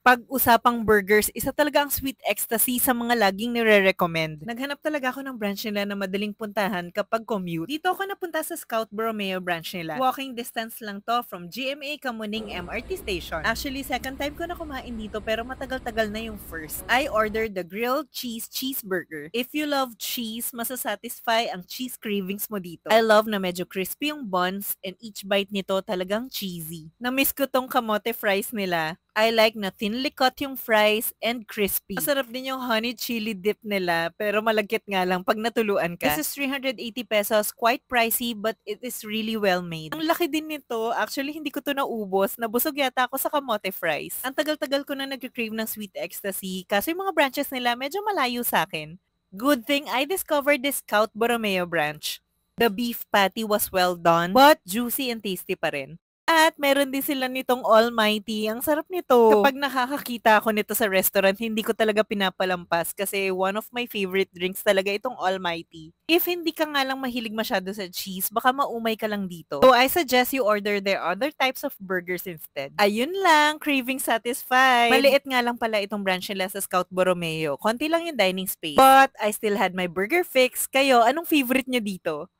Pag-usapang burgers, isa talaga ang Sweet Ecstasy sa mga laging nire-recommend. Naghanap talaga ako ng branch nila na madaling puntahan kapag commute. Dito ako napunta sa Scout Borromeo branch nila. Walking distance lang to from GMA Kamuning MRT Station. Actually, second time ko na kumain dito pero matagal-tagal na yung first. I ordered the grilled cheese cheeseburger. If you love cheese, masasatisfy ang cheese cravings mo dito. I love na medyo crispy yung buns and each bite nito talagang cheesy. Na-miss ko tong kamote fries nila. I like na thinly cut yung fries and crispy. Masarap din yung honey chili dip nila, pero malagkit nga lang pag natuluan ka. This is 380 pesos, quite pricey, but it is really well made. Ang laki din nito, actually hindi ko to naubos, nabusog yata ako sa kamote fries. Ang tagal-tagal ko na nag-crave ng Sweet Ecstasy, kasi yung mga branches nila medyo malayo sa akin. Good thing I discovered this Scout Borromeo branch. The beef patty was well done, but juicy and tasty pa rin. At meron din sila nitong Almighty. Ang sarap nito. Kapag nakakakita ako nito sa restaurant, hindi ko talaga pinapalampas kasi one of my favorite drinks talaga itong Almighty. If hindi ka nga lang mahilig masyado sa cheese, baka maumay ka lang dito. So I suggest you order their other types of burgers instead. Ayun lang, craving satisfied. Maliit nga lang pala itong branch nila sa Scout Borromeo. Konti lang yung dining space. But I still had my burger fix. Kayo, anong favorite nyo dito?